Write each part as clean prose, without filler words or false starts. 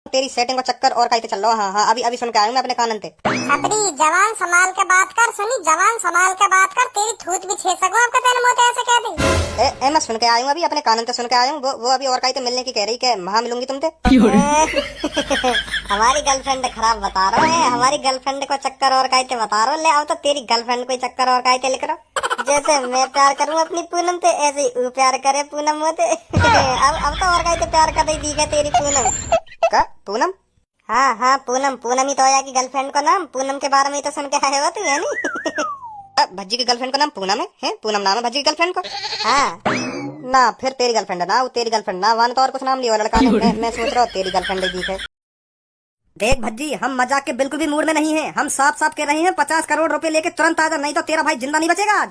तेरी सेटिंग का चक्कर और कहीं चल रहा। हाँ हाँ, अभी अभी सुन के आया हूँ मैं अपने कानन पे। छपरी जवान संभाल के बात कर, सुनी जवान संभाल के बात कर, तेरी थूत भी छेद सकूं आपका तेल मोते ऐसे कह दी। मैं सुन के आया हूँ, अभी अपने कानन पे सुन के आया हूँ। वो अभी और कहीं मिलने की कह रही, वहां मिलूंगी तुमसे। हमारी गर्लफ्रेंड खराब बता रहा है, हमारी गर्लफ्रेंड को चक्कर और कहते बता रहा। ले आओ तो तेरी गर्लफ्रेंड को चक्कर और कहते लिख रहा। जैसे मैं प्यार करूँ अपनी पूनम से, ऐसे ही वो प्यार करे पूनम मोते। अब तो और कहते प्यार कर दी है तेरी पूनम का। पूनम? हाँ हाँ पूनम, पूनम ही तो आया की गर्लफ्रेंड का नाम। पूनम के बारे में तो सुन के आए हो तू, है नी? भज्जी की गर्लफ्रेंड का नाम पूनम है? पूनम नाम है भज्जी की गर्लफ्रेंड को? हाँ ना फिर तेरी गर्लफ्रेंड है ना, वो तेरी गर्लफ्रेंड ना, वन तो और कुछ नाम लिया लड़का ने। मैं सोच रहा हूँ तेरी गर्लफ्रेंड है। देख भज्जी, हम मजाक के बिल्कुल भी मूड में नहीं है। हम साफ साफ कह रहे हैं 50 करोड़ रुपए लेके तुरंत आ जा, नहीं तो तेरा भाई जिंदा नहीं बचेगा आज।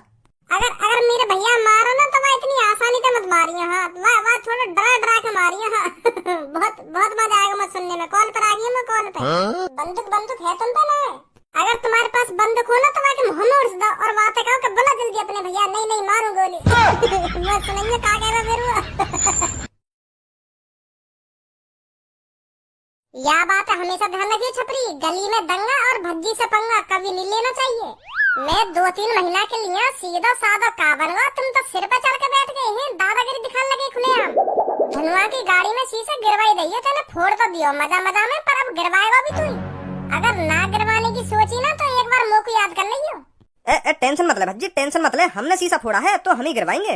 अगर मेरे भैया मारो ना तो वह इतनी आसानी से मत मारिए। हाँ वह थोड़ा डरा के मारिए। हाँ बहुत बहुत मजा आएगा मत सुनने में। कॉल पर आ गई मैं, कॉल पे। बंदूक है तुम पे ना? अगर तुम्हारे पास बंदूक हो ना तो वह मुंह में उड़ दो और बातें कहो कि बोला जल्दी अपने भैया। नहीं मारूं गोली। मैं सुनेंगे क्या कह रहा मेरू। यह बात हमेशा ध्यान रखिए छपरी, गली में दंगा और भज्जी से पंगा कभी नहीं लेना चाहिए। मैं 2-3 महीना के लिए सीधा साधा का बनवा, तुम तो सिर पे चढ़ के बैठ गए हैं, दादागिरी दिखाने लगे खुलेआम। धनवा की गाड़ी में शीशे गिरवाई रही है, चले फोड़ तो दियो मजा मजा में, पर अब गिरवाएगा भी तू। अगर ना गिरवाने की सोची ना तो एक बार मुँह को याद कर लियो। टेंशन मत ले भज्जी, टेंशन मत ले। हमने शीशा फोड़ा है तो हम ही गिरवाएंगे।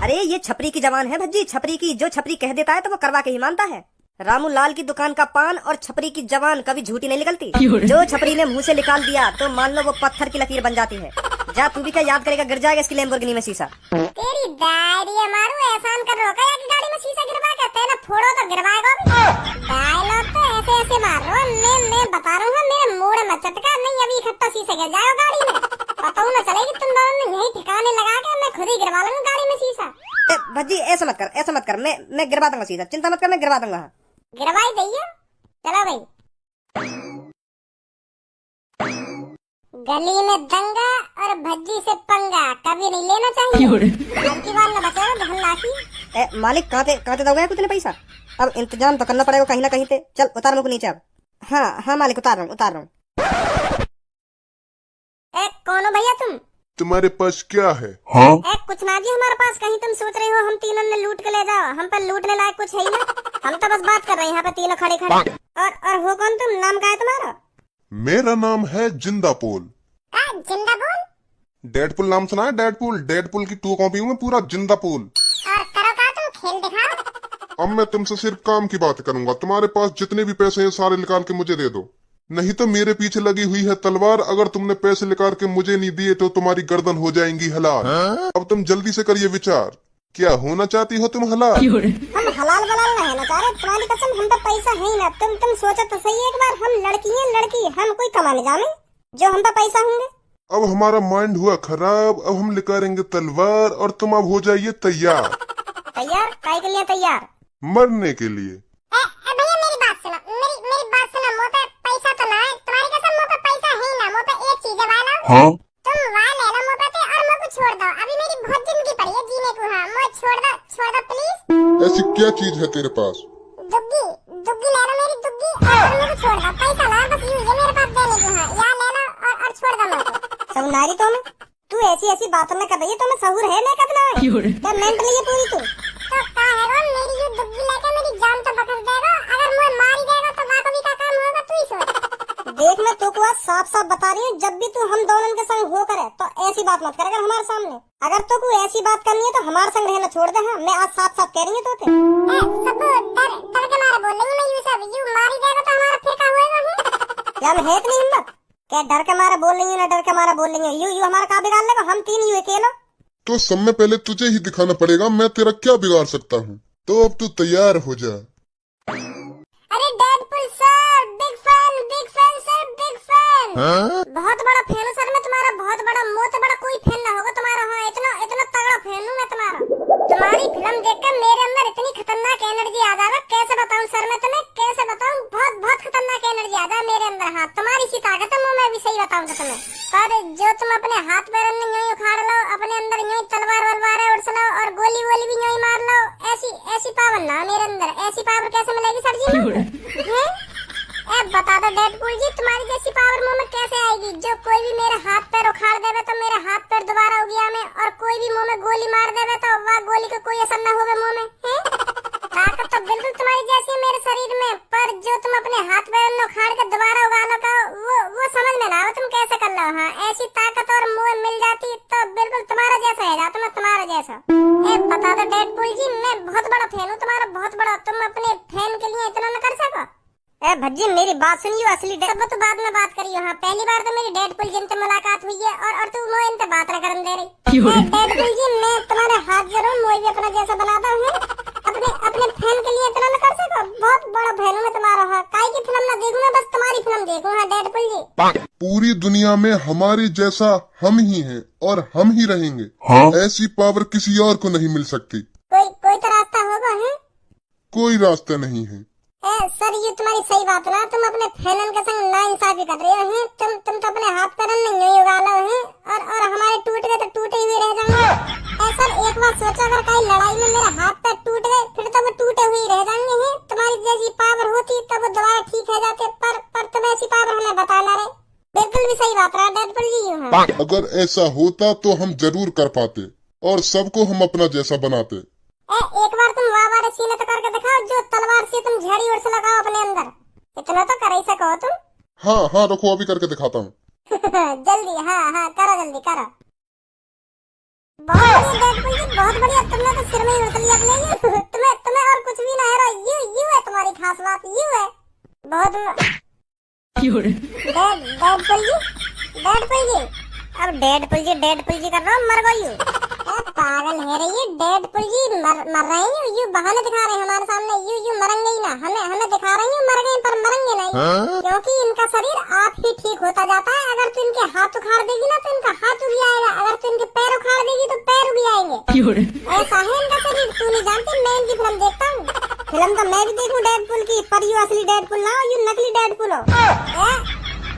अरे ये छपरी की जवान है भज्जी, छपरी की। जो छपरी कह देता है तो वो करवा के ही मानता है। रामू लाल की दुकान का पान और छपरी की जवान कभी झूठी नहीं निकलती। जो छपरी ने मुंह से निकाल दिया तो मान लो वो पत्थर की लकीर बन जाती है। जा तू भी क्या याद करेगा, गिर जाएगा इसकी लैम्बोर्गिनी में शीशा। तेरी दाढ़ी मारू, एहसान कर रोका या कि गाड़ी में शीशा गिरवा के तेरा फोड़ो तो गिरवाएगा भी। डायलॉग तो ऐसे मार रहा हूं। मैं बता रहा हूँ, मेरे मुंह में चटका नहीं, अभी इकट्ठा शीशे गिर जाएगा गाड़ी में। पता ना चलेगी तुम दोनों ने यही ठिकाने लगा के मैं खुद ही गिरवा लूंगा गाड़ी में शीशा। भज्जी ऐसा मत कर, ऐसा मत कर। मैं गिरवा दूंगा शीशा, चिंता मत कर, मैं गिरवा दूंगा। गिरवाई दइए। चलो भाई, गली में दंगा और भज्जी से पंगा कभी नहीं लेना चाहिए। की बार न बचेगा धन लाखी। मालिक कहाँ ते दोगे कुछ नहीं पैसा? अब इंतजाम तो करना पड़ेगा कहीं ना कहीं से। चल उतार मुझको नीचे अब। हाँ मालिक, उतार रहा हूँ। कौन हो भैया तुम? तुम्हारे पास क्या है? हाँ? कुछ ना जी हमारे पास। कहीं तुम सोच रहे हो हम तीनों ने लूट के ले जाओ? हम पर लूटने लायक कुछ है ही ना। हम तो बस बात कर रहे हैं यहाँ पे तीनों खड़े। और हो कौन तुम? नाम क्या है तुम्हारा? मेरा नाम है जिंदापोल। जिंदापोल? डेडपुल नाम सुना है? डेडपुल की 2 कॉपी में पूरा जिंदापोल। और करो क्या तुम, खेल दिखाओ। अब मैं तुमसे सिर्फ काम की बात करूंगा। तुम्हारे पास जितने भी पैसे हैं सारे निकाल के मुझे दे दो, नहीं तो मेरे पीछे लगी हुई है तलवार। अगर तुमने पैसे निकाल के मुझे नहीं दिए तो तुम्हारी गर्दन हो जाएंगी हलाल। अब तुम जल्दी से करिए विचार, क्या होना चाहती हो तुम हलाल? हम हलाल बलाल नहीं होना चाह रहे, तुम्हारी कसम। हम तो पैसा है ही ना। तुम सोचो तो सही एक बार, हम लड़की हम कोई कमाने जाने जो हम पे पैसा होंगे। अब हमारा माइंड हुआ खराब। अब हम निकालेंगे तलवार और तुम अब हो जाइए तैयार। तैयार काय के लिए? तैयार मरने के लिए। भैया मेरी बात सुनो, मेरी बात सुनो। मुँह पे पैसा तो ना है, तुम्हारी कसम मुँह पे पैसा है ना। मुँह पे एक चीज है वाला, हाँ? तुम वहाँ ले लो मुँह पे और मुँह को छोड़ दो। अभी मेरी बहुत जिंदगी पड़ी है जीने को। हाँ मुँह छोड़ दो प्लीज। ऐसी क्या चीज है तेरे पास? दुग्गी ले लो मेरी दुग्गी और मुँह को छोड़ दो। पैसा ला बस, यूँ है मेरे पास देने को। हाँ या ले लो और छोड़ दो मुँह को। समझारी तू ऐसी बातों में कर रही है, तुम्हें सहूर है मैं कब ना मेंटली है पूरी। तू तो क्या है वो मेरी ये दुग्गी लेके मेरी जान तो बकस देगा। अगर मुझे मार ही देगा तो वाकई का काम होगा, तू ही सोच। देख मैं तो को आज साफ बता रही हूँ, जब भी तू हम दोनों के संग हो करे तो ऐसी बात मत कर अगर हमारे सामने। अगर तो कोई ऐसी बात करनी है तो हमारे संग रहना छोड़ दे। हाँ मैं आज साफ कह रही हूँ तो सब डर के मारे बोलेंगे मैं यूँ सब यू मार ही देगा तो हमारा फिर क्या होगा? क्या हम है इतनी हिम्मत? क्या डर के मारे बोल रही है ना डर के मारे बोल रही है? यू हमारा क्या बिगाड़ लेगा? हम तीन यू अकेला। तो सब में पहले तुझे ही दिखाना पड़ेगा मैं तेरा क्या बिगाड़ सकता हूँ। तो अब तू तैयार हो जा। अरे Deadpool sir, big fan sir, big fan. बहुत बड़ा फैन हूँ सर मैं तुम्हारा, बहुत बड़ा। मोत बड़ा कोई फैन ना होगा तुम्हारा। हाँ इतना तगड़ा फैन हूँ मैं तुम्हारा। तुम्हारी फिल्म देखकर मेरे अंदर इतनी खतरनाक एनर्जी आ जाएगा, कैसे बताऊँ सर मैं तुम्हें, कैसे बताऊँ। बहुत खतरनाक एनर्जी आ जाए मेरे अंदर। हाँ तुम्हारी सी ताकत है, मैं भी सही बताऊँ तुम्हें। पर जो तुम अपने हाथ पैर में उखाड़ लो, अपने अंदर यूं तलवार उड़स लो और गोली भी यूं मार लो, ऐसी पावर ना मेरे अंदर। ऐसी पावर कैसे मिलेगी सर जी? बता दो डेडपुल जी, तुम्हारी जैसी पावर मुंह में कैसे आएगी? जो कोई भी मेरे हाथ पैर उखाड़ देवे तो मेरे हाथ पैर दोबारा उगिया में, और कोई भी मुंह में गोली मार देवे तो वह गोली का कोई असर न होवे मुंह में, हैं? ताकत तो बिल्कुल तुम्हारी जैसी है मेरे शरीर में, पर जो तुम अपने हाथ पैर में उखाड़ के दोबारा उगा लो का वो समझ में ना आवे तुम कैसे कर लो। हाँ, ऐसी ताकत और मुंह मिल जाती तो बिल्कुल तुम्हारा जैसा है जाता, मैं तुम्हारा जैसा। बता दो डेडपुल जी, मैं बहुत बड़ा फैन हूँ तुम्हारा, बहुत बड़ा। तुम अपने फैन के लिए इतना न कर सको? भज्जी मेरी बात सुनियो, असली सब तो बाद में बात करियो। हाँ, पहली बार तो मेरी डेडपुल जी से मुलाकात हुई है और तू मुझे इनसे बात न करने दे रही। डेडपुल जी, मैं तुम्हारे हाथ जरूर मुझे भी अपना जैसा बनाता हूँ, अपने फैन के लिए इतना न कर सको? बहुत बड़ा फैन हूँ मैं तुम्हारा। हाँ, काई की फिल्म न देखूँ, मैं बस तुम्हारी फिल्म देखूँ। हाँ डेडपुल जी, पूरी दुनिया में हमारे जैसा हम ही हैं और हम ही रहेंगे। हाँ? ऐसी पावर किसी और को नहीं मिल सकती। कोई तो रास्ता होगा? है कोई रास्ता नहीं है। सर, ये तुम्हारी सही बात ना, तुम अपने फैनन के संग नाइंसाफी कर रहे हो। तुम तो अपने हाथ पैर नहीं उगा लो हैं, और हमारे टूट गए तो टूटे हुए रह जाएंगे। सर, एक बार सोचो, अगर कहीं लड़ाई में मेरे हाथ पैर टूट गए फिर तो वो टूटे हुए रह जाएंगे हैं। तुम्हारी जैसी पावर होती तो वो दोबारा ठीक हो जाते, पर तुम ऐसी पावर हमें बता ना रहे। बिल्कुल भी सही बात रहा डेडपुल जी। अगर ऐसा होता तो हम जरूर कर पाते और सबको हम अपना जैसा बनाते। एक बार तुम वाह वाले सीने तो करके दिखाओ, जो तलवार से तुम झड़ी और से लगाओ अपने अंदर। इतना तो कर ही सको तुम। हाँ, रुको अभी करके दिखाता हूँ। जल्दी, हाँ, करो जल्दी करो। बहुत बढ़िया डेडपुल जी, बहुत बढ़िया। तुमने तो सिर में ही उड़ लिया अपने। तुम्हें और कुछ भी ना है, यू है तुम्हारी खास बात, यू है बहुत। डेडपुल जी, अब डेडपुल जी कर रहा हूँ, मर गई। पागल है रही है डेडपुल जी, मर रहे हैं यू बहाने दिखा रहे हैं हमारे सामने। यू मरेंगे ही ना, हमें दिखा रहे हैं मर गए, पर मरेंगे नहीं। क्योंकि इनका शरीर आप ही ठीक होता जाता है। अगर तू इनके हाथ उखाड़ देगी ना तो इनका हाथ उग जाएगा, अगर तू इनके पैर उखाड़ देगी तो पैर उग जाएंगे। ऐसा है इनका शरीर, तू नहीं जानती, मैं इनकी फिल्म देखता हूँ। फिल्म तो मैं भी देखूं डेडपुल की, पर यू असली डेडपुल ना हो, यू नकली डेडपुल हो।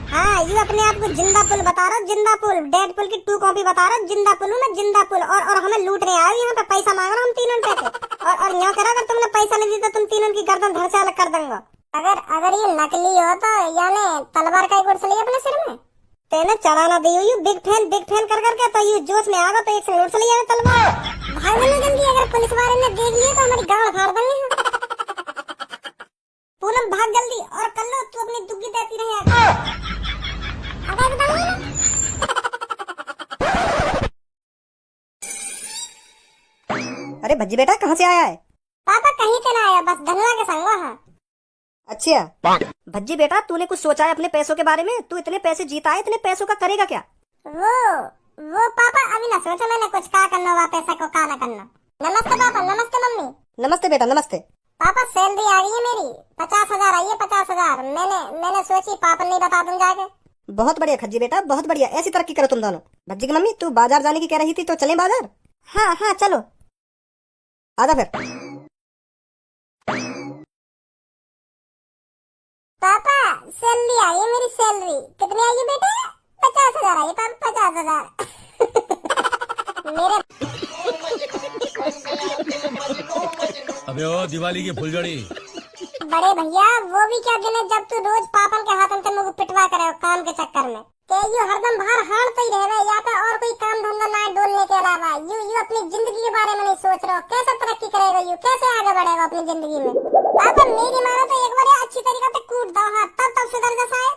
हाँ, ये अपने आप को जिंदा पुल बता रहा, जिंदा पुल। डेडपुल की 2 कॉपी बता रहा, जिंदा पुल हूँ मैं, जिंदा पुल। और हमें लूटने आए यहाँ पे, पैसा मांग रहा हम तीनों पैसे। और यहाँ करा, अगर तुमने पैसा नहीं दिया तो तुम तीनों की गर्दन धड़ से अलग कर दूंगा। अगर ये नकली हो तो यानी तलवार का एक उड़ अपने सिर में तेने चलाना दी हुई बिग फैन कर करके, तो ये जोश में आगा तो एक से उड़ चली जाए तलवार। भागने जल्दी, अगर पुलिस वाले ने देख लिया तो हमारी गाड़ फाड़ देंगे। पूनम भाग जल्दी, और कर लो तू अपनी दुग्गी देती रहे। अरे भज्जी बेटा, कहाँ से आया है? पापा कहीं से ना आया, बस धनला के संग। हाँ, अच्छा भज्जी बेटा, तूने कुछ सोचा है अपने पैसों के बारे में? तू इतने पैसे जीता है, इतने पैसों का करेगा क्या? वो पापा अभी ना सोचा मैंने कुछ का करना हुआ, पैसा को का ना करना। नमस्ते पापा, नमस्ते मम्मी। नमस्ते बेटा, नमस्ते। पापा सैलरी आ गई है मेरी, 50,000 आई है, 50,000। मैंने सोची पापा नहीं बता दूं जाके। बहुत बढ़िया खज्जी बेटा, बहुत बढ़िया, ऐसी तरक्की करो तुम दोनों। भज्जी की मम्मी, तू बाजार जाने की कह रही थी, तो चलें बाजार? हाँ चलो, आजा फिर। पापा सैलरी आई है मेरी, सैलरी कितनी आई है बेटा? 50,000 आई है पापा, 50,000। मेरे अबे ओ दिवाली की फुलझड़ी। बड़े भैया, वो भी क्या दिन है जब तू रोज पापन के हाथों से मुझे पिटवा करे काम के चक्कर में। के यू हरदम बाहर हारते ही रहे, या तो और कोई काम धंधा ना डोलने के अलावा। यू अपनी जिंदगी के बारे में नहीं सोच रहे हो, कैसे तरक्की करेगा, यू कैसे आगे बढ़ेगा अपनी जिंदगी में। पापा मेरी मानो तो एक बार अच्छी तरीके से कूट दो, हाँ तब सुधर जा शायद।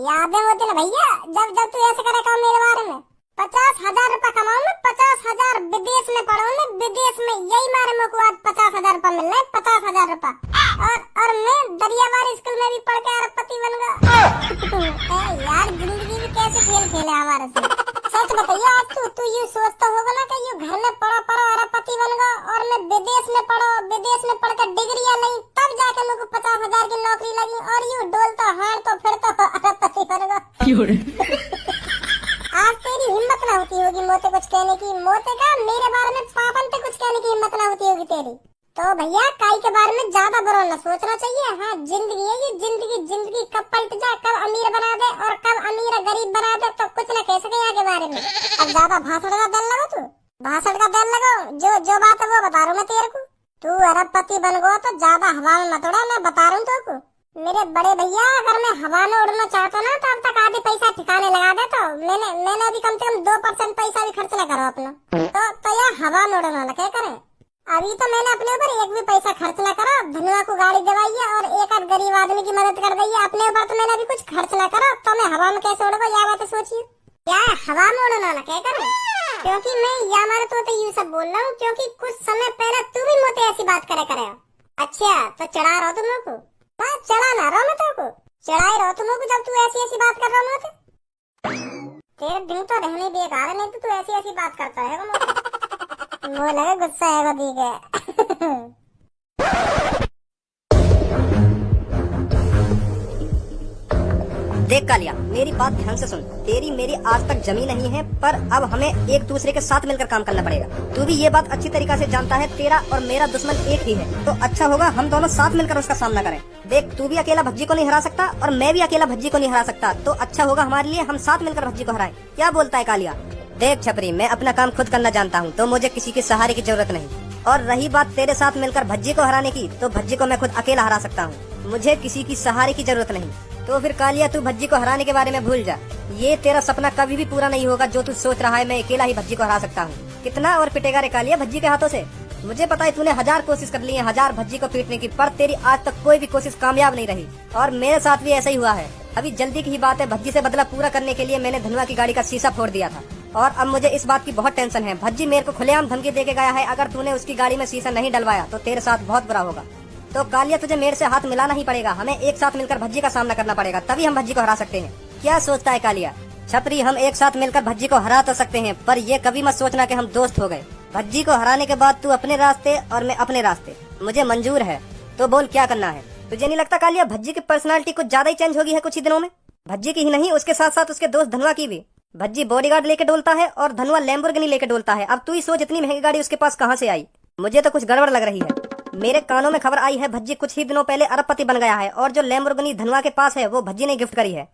यादें होती ना भैया, जब तू ऐसे करे काम मेरे बारे में। 50,000 रुपए कमाऊं मैं, 50,000 विदेश में पढ़ाऊं मैं, विदेश में यही मारे मेरे को आज 50,000 रुपए मिल रहे, 50,000 रुपए। और मैं दरियावार स्कूल में भी पढ़ के अरबपति बन गया। यार जिंदगी में कैसे खेल खेले हमारे से। सच बताइए, आज तू ये सोचता होगा ना कि ये घर में पढ़ो अरबपति बन गया, और मैं विदेश में पढ़कर डिग्रियां ली, तब जाके मेरे को 50,000 की नौकरी लगी, और यू डोलता हार तो फिर तो अरबपति बन गया। आज तेरी हिम्मत ना होती होगी मोते कुछ कहने की, मोते का मेरे बारे में पापन पे कुछ कहने की हिम्मत ना होती होगी तेरी। तो भैया काई के बारे में ज्यादा बुरा न सोचना चाहिए। हाँ, जिंदगी है ये, जिंदगी कब पलट जाए, कब अमीर बना दे और कब अमीर गरीब बना दे, तो कुछ न कह सके आगे बारे में। अब ज्यादा भाषण का दिल लगाओ, तू भाषण का दिल लगाओ, जो बात है वो बता रहा हूँ मैं तेरे को। तू अरबपति बन गो तो ज्यादा हवा में मत उड़ा, मैं बता रहा हूँ तेरे को। मेरे बड़े भैया, अगर मैं हवा में उड़ना चाहता ना तो अब तक आधे पैसा ठिकाने लगा दे। तो मैंने अभी कम से कम 2% पैसा भी खर्च ना करो अपना। तो यार हवा में उड़ना ना क्या करे। अभी तो मैंने अपने ऊपर एक भी पैसा खर्च ना करो। धनुआ को गाड़ी दिवाई है और एक आध गरीब आदमी की मदद कर दी है। अपने ऊपर तो मैंने अभी कुछ खर्च ना करो, तो मैं हवा में कैसे उड़ूंगा? यह बात सोचिए। क्या हवा में उड़ना ना क्या करे? क्योंकि मैं या मारे तो ये सब बोल रहा हूँ क्योंकि कुछ समय पहले तू भी मुझे ऐसी बात करे। अच्छा तो चढ़ा रहा तुम लोग को? हाँ चढ़ा ना रहा मैं तेरे को, चढ़ाई रहा तुम लोग को जब तू ऐसी बात कर रहा हूँ। तेरे दिन तो रहने बेकार है, नहीं तो तू ऐसी बात करता है। वो लगे गुस्सा है वो दी गया। देख कालिया, मेरी बात ध्यान से सुन। तेरी मेरी आज तक जमी नहीं है, पर अब हमें एक दूसरे के साथ मिलकर काम करना पड़ेगा। तू भी ये बात अच्छी तरीका से जानता है, तेरा और मेरा दुश्मन एक ही है। तो अच्छा होगा हम दोनों साथ मिलकर उसका सामना करें। देख, तू भी अकेला भज्जी को नहीं हरा सकता और मैं भी अकेला भज्जी को नहीं हरा सकता। तो अच्छा होगा हमारे लिए हम साथ मिलकर भज्जी को हराएं। क्या बोलता है कालिया? देख छपरी, मैं अपना काम खुद करना जानता हूँ, तो मुझे किसी के सहारे की जरूरत नहीं। और रही बात तेरे साथ मिलकर भज्जी को हराने की, तो भज्जी को मैं खुद अकेला हरा सकता हूँ। मुझे किसी की सहारे की जरूरत नहीं। तो फिर कालिया, तू भज्जी को हराने के बारे में भूल जा। ये तेरा सपना कभी भी पूरा नहीं होगा जो तू सोच रहा है मैं अकेला ही भज्जी को हरा सकता हूँ। कितना और पिटेगा रे कालिया भज्जी के हाथों से? मुझे पता है तूने 1000 कोशिश कर ली है, 1000 भज्जी को पीटने की, पर तेरी आज तक कोई भी कोशिश कामयाब नहीं रही। और मेरे साथ भी ऐसा ही हुआ है। अभी जल्दी की ही बात है, भज्जी से बदला पूरा करने के लिए मैंने धनुआ की गाड़ी का शीशा फोड़ दिया था। और अब मुझे इस बात की बहुत टेंशन है। भज्जी मेरे को खुलेआम धमकी देके गया है, अगर तूने उसकी गाड़ी में शीशा नहीं डलवाया तो तेरे साथ बहुत बुरा होगा। तो कालिया, तुझे मेरे से हाथ मिलाना ही पड़ेगा। हमें एक साथ मिलकर भज्जी का सामना करना पड़ेगा, तभी हम भज्जी को हरा सकते हैं। क्या सोचता है कालिया? छपरी, हम एक साथ मिलकर भज्जी को हरा तो सकते हैं, पर ये कभी मत सोचना कि हम दोस्त हो गए। भज्जी को हराने के बाद तू अपने रास्ते और मैं अपने रास्ते। मुझे मंजूर है, तो बोल क्या करना है? तुझे नहीं लगता कालिया भज्जी की पर्सनालिटी कुछ ज्यादा ही चेंज हो गई है कुछ ही दिनों में? भज्जी की ही नहीं, उसके साथ साथ उसके दोस्त धनुआ की भी। भज्जी बॉडीगार्ड लेके डोलता है और धनुआ लैम्बोर्गिनी लेके डोलता है। अब तू ही सोच, इतनी महंगी गाड़ी उसके पास कहाँ से आई? मुझे तो कुछ गड़बड़ लग रही है। मेरे कानों में खबर आई है भज्जी कुछ ही दिनों पहले अरबपति बन गया है, और जो लैम्बोर्गिनी धनुआ के पास है वो भज्जी ने गिफ्ट करी है।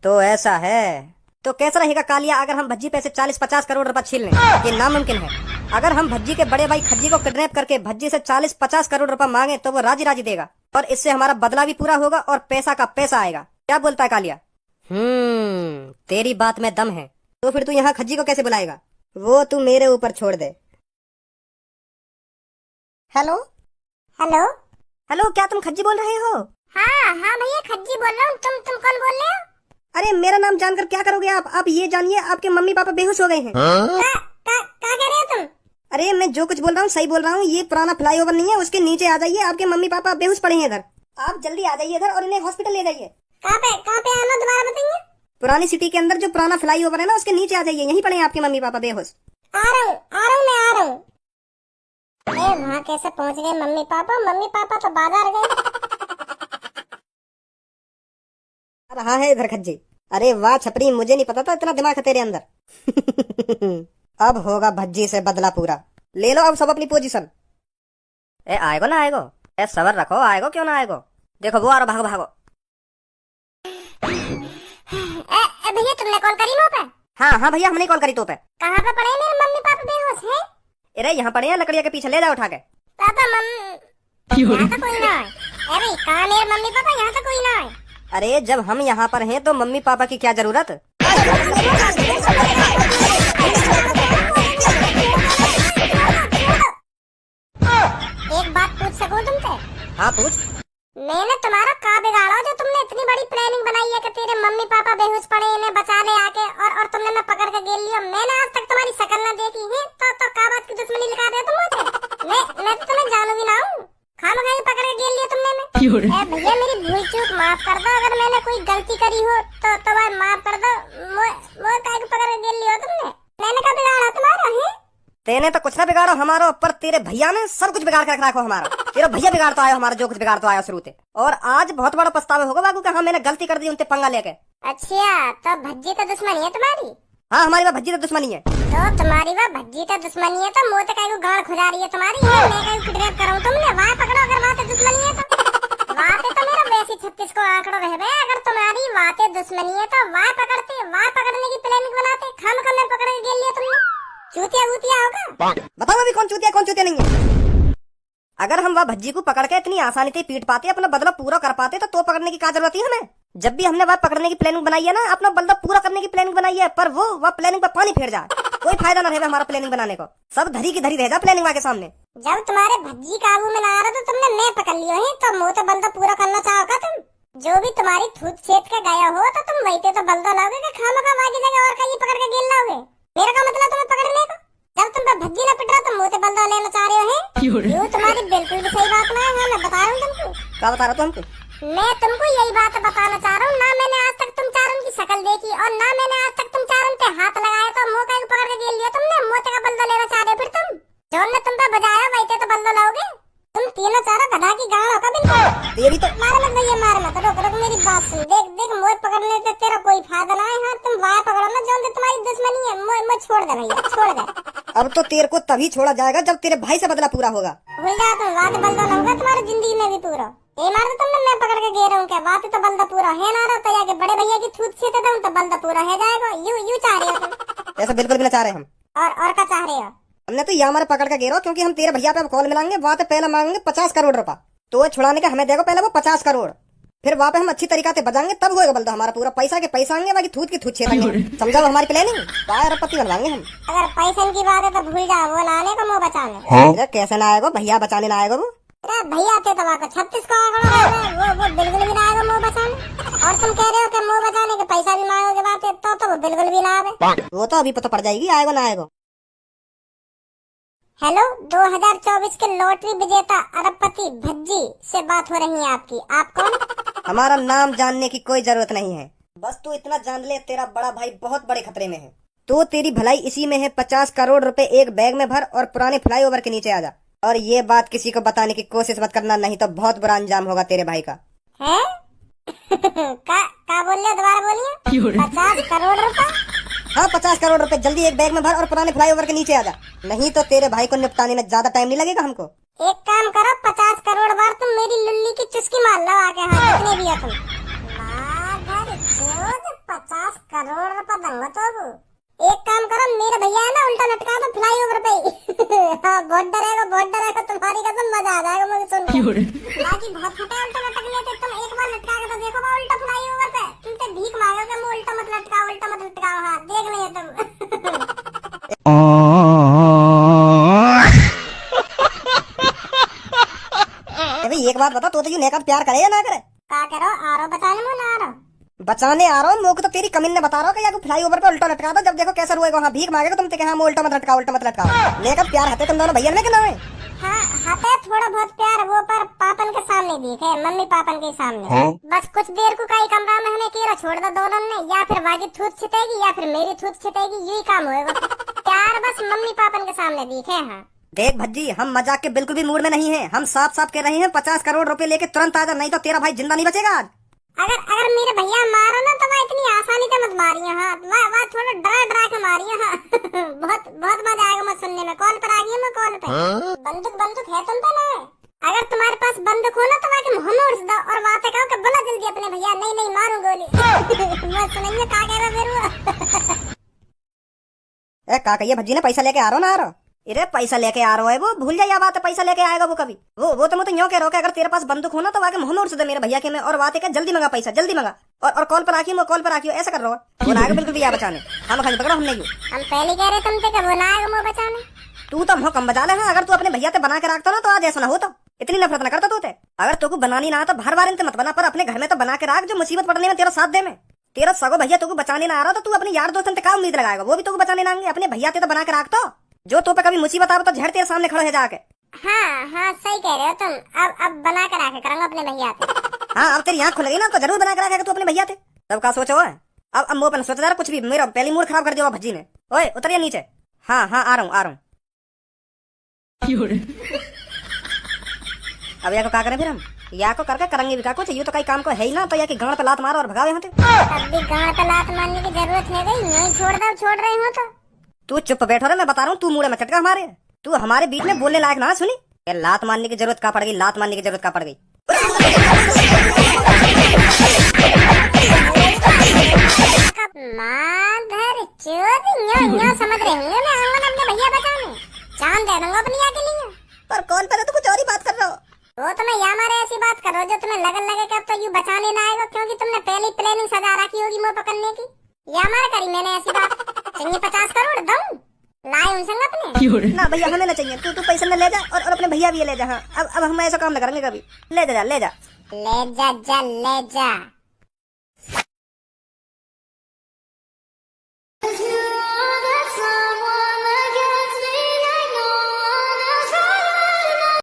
तो ऐसा है। तो कैसा रहेगा कालिया अगर हम भज्जी पे से 40-50 करोड़ रुपए छीन लें? ये नामुमकिन है। अगर हम भज्जी के बड़े भाई खज्जी को किडनैप करके भज्जी से 40-50 करोड़ रुपए मांगे तो वो राजी राजी देगा, और इससे हमारा बदला भी पूरा होगा और पैसा का पैसा आएगा। क्या बोलता है कालिया? तेरी बात में दम है। तो फिर तू यहाँ खज्जी को कैसे बुलाएगा? वो तू मेरे ऊपर छोड़ दे। हेलो हेलो हेलो, क्या तुम खज्जी बोल रहे हो? हाँ भैया, खज्जी बोल रहा हूँ। तुम कौन बोल रहे हो? अरे मेरा नाम जानकर क्या करोगे आप ये जानिए आपके मम्मी पापा बेहोश हो गए हैं। क्या कह रहे हो तुम? अरे मैं जो कुछ बोल रहा हूँ सही बोल रहा हूँ। ये पुराना फ्लाईओवर नहीं है, उसके नीचे आ जाइए, आपके मम्मी पापा बेहोश पड़े हैं इधर। आप जल्दी आ जाइए इधर और इन्हें हॉस्पिटल ले जाइए। कहाँ पे आना, दोबारा बताइए। पुरानी सिटी के अंदर जो पुराना फ्लाईओवर है ना, उसके नीचे आ जाइए, यहीं पड़े हैं आपके मम्मी पापा बेहोश। आ रहा हूँ। वहाँ कैसे पहुँच गए मम्मी पापा? मम्मी पापा तो बाजार गए। रहा है इधर खज्जी। अरे वाह छपरी, मुझे नहीं पता था इतना दिमाग है तेरे अंदर। अब होगा भज्जी से बदला पूरा। ले लो अब सब अपनी पोजीशन। आएगो ना आएगो? सबर रखो, आएगो क्यों ना आएगो? देखो वो आ रहा, भागो भागो। भैया तुमने कॉल करी नो पे? हाँ भैया, हमने कॉल करी तो पे। कहाँ पे पड़े मेरे मम्मी पापा बेहोश हैं? अरे यहाँ पड़े हैं लकड़िया के पीछे, ले जाओ उठा के। पापा यहाँ तो कोई ना है। अरे कहाँ मेरे मम्मी पापा? यहाँ तो कोई ना है। अरे जब हम यहाँ पर हैं तो मम्मी पापा की क्या जरूरत? एक बात पूछ सकूं तुमसे? हाँ पूछ। मैंने तुम्हारा का बिगाड़ा जो तुमने इतनी बड़ी प्लानिंग बनाई है कि तेरे मम्मी पापा बेहोश पड़े, इन्हें बचाने आके और तुमने मैं पकड़ के गेल लिया। मैंने आज तक तुम्हारी शक्ल न देखी है, तो का बात की दुश्मनी लिखा दे तुम मुझे? मैं तो तुम्हें जानूंगी ना हूँ। खामखाई पकड़ के गेल लिया तुमने मैं। भैया मेरी भूल चूक माफ कर दो, अगर मैंने कोई गलती करी हो तो भाई माफ कर दो। वो काहे को पकड़ के गेल लिया तुमने? मैंने का बिगाड़ा तुम्हारा है? तेने तो कुछ ना बिगाड़ो हमारो, पर तेरे भैया ने सब कुछ बिगाड़ के रख रखा हमारा। तेरा भैया बिगाड़ तो आया हमारा, जो कुछ बिगाड़ तो आया शुरू से। और आज बहुत बड़ा पछतावा होगा बाबू का, हाँ मैंने गलती कर दी उनसे पंगा लेके। अच्छा तो भज्जी तो दुश्मनी है तुम्हारी? हाँ हमारी वह भज्जी तो दुश्मनी है। तो तुम्हारी वह भज्जी तो दुश्मनी है तो मोते काहे को गाड़ खुजा रही है तुम्हारी? मैं काहे को किडनैप कराऊं तुमने? वहाँ पकड़ो अगर वहाँ से दुश्मनी है तो। वहाँ पे तो मेरा वैसे 36 को आंकड़ो रह गए। अगर तुम्हारी वहाँ से दुश्मनी है तो वहाँ पकड़ते, वहाँ पकड़ने की प्लानिंग बनाते। खामखा मैं पकड़ के गेल लिया तुमने। चूतिया होगा। बताओ अभी कौन चूतिया नहीं है? अगर हम वह भज्जी को पकड़ के इतनी आसानी से पीट पाते, अपना बदला पूरा कर पाते, तो पकड़ने की क्या जरूरत है हमें। जब भी हमने वह पकड़ने की प्लानिंग बनाई है ना, अपना बदला पूरा करने की प्लानिंग बनाई है, पर वह प्लानिंग पर पानी फेर जाए, कोई फायदा न रहे हमारा प्लानिंग बनाने को। सब धरी की धरी रह जा प्लानिंग के सामने। जब तुम्हारे भज्जी काबू में ना आ रहा तो तुमने मैं पकड़ लियो है, तो मुँह तो बंदा पूरा करना चाहोगा तुम। जो भी तुम्हारी थूत छेद के गया हो तो तुम वही तो बलदा लाओगे कि खामखा बाकी जगह और कहीं पकड़ के गेल लाओगे। मेरा का मतलब तुम्हें पकड़ने को। जब तुम पे भज्जी ना पिट रहा तो मुँह से बलदा लेना चाह रहे हो। ये तुम्हारी बिल्कुल भी सही बात ना है। मैं बता रहा हूँ तुमको। क्या बता रहा तू हमको? मैं तुमको यही बात बताना चाह रहा हूँ। ना मैंने आज तक तुम चारों की शक्ल देखी और ना मैंने आज तक तुम चारों पे हाथ लगाया, तो मुँह का पकड़ के गेल लिया तुमने। मुँह का बलदा लेना चाह रहे फिर तुम। जो ने तुम पे बजाया वही तो बलदा लाओगे। तुम तीनों चारों गधा की गाड़ हो कभी तो। ये भी तो मार मत भैया, मार मत। रुक रुक मेरी बात सुन। देख देख, मोए पकड़ने से तेरा कोई फायदा ना है। हाँ तुम वाया पकड़ो ना, जो तुम्हारी दुश्मनी है। मोए छोड़ दे भैया, छोड़ दे। अब तो तेरे को तभी छोड़ा जाएगा जब तेरे भाई से बदला पूरा होगा। भूल जा तुम, बात बलदा ना होगा तुम्हारी जिंदगी में भी पूरा। ये मार तो तुमने, मैं पकड़ के गे रहा हूँ क्या? बात तो बलदा पूरा है ना रहा, तो जाके बड़े भैया की थूत छीते दूं तो बलदा पूरा है जाएगा। यू चाह रहे हो तुम? ऐसा बिल्कुल भी ना चाह रहे हम। और क्या चाह रहे हो? हमने तो ये हमारे पकड़ के गिरो, क्योंकि हम तेरे भैया पे कॉल मिलाएंगे, वहाँ पे पहले मांगेंगे 50 करोड़ रुपया। तो छुड़ाने के हमें देखो पहले वो 50 करोड़, फिर वहाँ पे हम अच्छी तरीका से बजाएंगे, तब होगा बलदा हमारा पूरा। पैसा के पैसा आएंगे, बाकी थूत की थूत छेड़ेंगे। समझा हमारी प्लानिंग? अरबपति बनवाएंगे हम। अगर पैसे की बात है तो भूल जाओ, वो लाने को मुँह बचाने। कैसे ना आएगा भैया, बचाने ना आएगा वो। भैया आते तब आपको 36 को वो बिल्कुल भी ना आएगा मुँह बचाने। और तुम कह रहे हो कि मुँह बचाने के पैसा भी मांगोगे बात है, तो वो बिल्कुल भी ना आवे। वो तो अभी पता पड़ जाएगी आएगा ना आएगा। हेलो, 2024 के लॉटरी विजेता अरबपति भज्जी से बात हो रही है आपकी। आप कौन? हमारा नाम जानने की कोई जरूरत नहीं है, बस तू इतना जान ले, तेरा बड़ा भाई बहुत बड़े खतरे में है। तो तेरी भलाई इसी में है। 50 करोड़ रुपए एक बैग में भर और पुराने फ्लाईओवर के नीचे आ जा। और ये बात किसी को बताने की कोशिश मत करना, नहीं तो बहुत बुरा अंजाम होगा तेरे भाई का। है? का बोल रहे? दोबारा बोलिए। 50 करोड़ रुपए? हाँ 50 करोड़ रुपए जल्दी एक बैग में भर और पुराने फ्लाईओवर के नीचे आ जा, नहीं तो तेरे भाई को निपटाने में ज्यादा टाइम नहीं लगेगा हमको। एक काम करो, 50 करोड़ बार तुम मेरी लुल्ली की चुस्की मार लो आके। हाँ कितने भी हो तुम। 50 करोड़ रुपए दूंगा तो। एक काम करो, मेरे भैया है ना, उल्टा लटका दो फ्लाईओवर पे। हाँ बहुत डरेगा तुम्हारी कसम, मजा आ जाएगा मुझे सुनकर। बाकी बहुत फटे उल्टा लटकने थे, तुम एक बार लटका के तो देखो बा उल्टा फ्लाईओवर पे। तुम तो भीख मांगोगे, मुँह उल्टा मत लटकाओ। हाँ देख नहीं तुम। भाई एक बात बता, तो ये नेका प्यार करे या ना करे? क्या करो? आ रहा बचाने मुँह ना आ रहा? बचाने आ रहा हूँ। मुझे तो तेरी कमीने बता रहा हूँ कि या फ्लाईओवर पे उल्टा लटका दो, जब देखो कैसा रोएगा। हाँ भीख मांगेगा तुमसे कि हाँ उल्टा मत लटकाओ। नेका प्यार हते तुम दोनों भैया में कि ना है? हाँ हते थोड़ा बहुत प्यार, वो पर पापन के सामने भी है, मम्मी पापन के सामने। बस कुछ देर को कई कमरा में हमें केरा छोड़ दो दोनों ने, या फिर वागी थूत छिटेगी या फिर मेरी थूत छिटेगी, यही काम होएगा। प्यार बस मम्मी पापन के सामने दिखे। हाँ देख भज्जी, हम मजाक के बिल्कुल भी मूड में नहीं है। हम साफ साफ कह रहे हैं 50 करोड़ रुपए लेके तुरंत आ जा, नहीं तो तेरा भाई जिंदा नहीं बचेगा आज। अगर मेरे भैया मारो ना तो वह इतनी आसानी से मत मारिए। हाँ वह थोड़ा डरा के मारिए। हाँ बहुत मजा आएगा मुझे सुनने में। कॉल पर आ गई मैं, कॉल पे। बंदूक है तुम पे ना? अगर तुम्हारे पास बंदूक हो ना तो वह मुँह में उड़ दो और वहाँ पे कहो कि बोला जल्दी अपने भैया। नहीं मारू गोली। मैं सुनेंगे का कह रहा ए का कहिए भज्जी ने पैसा लेके आ रहा ना आ रहा? अरे पैसा लेके आ रहा है वो, भूल जाइए बात है। पैसा लेके आएगा वो कभी। वो तो मुझे यूँ कह रहा है, अगर तेरे पास बंदूक हो ना तो आगे मुँह में उड़ दे मेरे भैया के में, और बात है जल्दी मंगा पैसा, जल्दी मंगा। और कॉल पर आखियो, कॉल पर आखियो, ऐसा कर रहा है। वो ना आएगा बिल्कुल भी बचाने। हम खाली पकड़ो, हम नहीं। हम पहले कह रहे तुमसे कि वो ना आएगा मुँह बचाने। तू तो मुँह कम बचा ले। अगर तू अपने भैया से बना के रखता ना तो आज ऐसा ना होता। इतनी नफरत न करता तू। अगर तू को बनानी ना तो हर बार इनसे मत बना, पर अपने घर में तो बना के रख, जो मुसीबत पड़ने में तेरा साथ दे में। तेरा सगो भैया तू को बचाने ना आ रहा तो तू अपने यार दोस्तों से क्या उम्मीद लगाएगा? वो भी तू को बचाने ना आएंगे। अपने भैया से तो बना के रख, तो जो तो पे कभी मुसीबत आवे तो झड़ तेरे सामने खड़े हो जाके। हाँ सही कह रहे हो तुम। अब बना के रखे करूंगा अपने भैया से। हाँ अब तेरी आँख खुल गई ना, तो जरूर बना के रखेगा तू अपने भैया थे। तब का सोचो है? अब मुँह पर सोचा जा रहा कुछ भी। मेरा पहली मूड खराब कर दिया भज्जी ने। ओए उतरिए नीचे। हाँ आ रहा हूँ। अब या को क्या करें फिर हम? या को करके करेंगे भी कुछ। ये तो कई काम को है ही ना, तो या की गांड पे लात मारो और भगाओ यहाँ से। अब भी गांड पे लात मारने की जरूरत है गई? नहीं छोड़ रहे हो तो तू चुप बैठो रे, मैं बता रहा हूँ। तू मुड़े में चटका हमारे, तू हमारे बीच में बोलने लायक ना सुनी। लात मारने की जरूरत का पड़ गई, लात मारने की जरूरत का पड़ गई। माधर चोद न्यो समझ रहे होंगे। मैं आऊंगा अपने भैया बचाने, चांद दे दूंगा अपनी आके लिए। पर कौन पर है? तो कुछ और ही बात कर तुम्हें या मारे ऐसी बात करो जो तुम्हें लगन लगे कि अब तो यू बचाने ना आएगा, क्योंकि तुमने पहले प्लानिंग सजा रखी होगी मुँह पकड़ने की। या मारे करी मैंने ऐसी बात। चाहिए 50 करोड़ दूं, लाए उन संग अपने। ना भैया हमें ना चाहिए, तू पैसे न ले जा और अपने भैया भी ले जा। हाँ अब हम ऐसा काम न करेंगे कभी। ले जा। ले जा।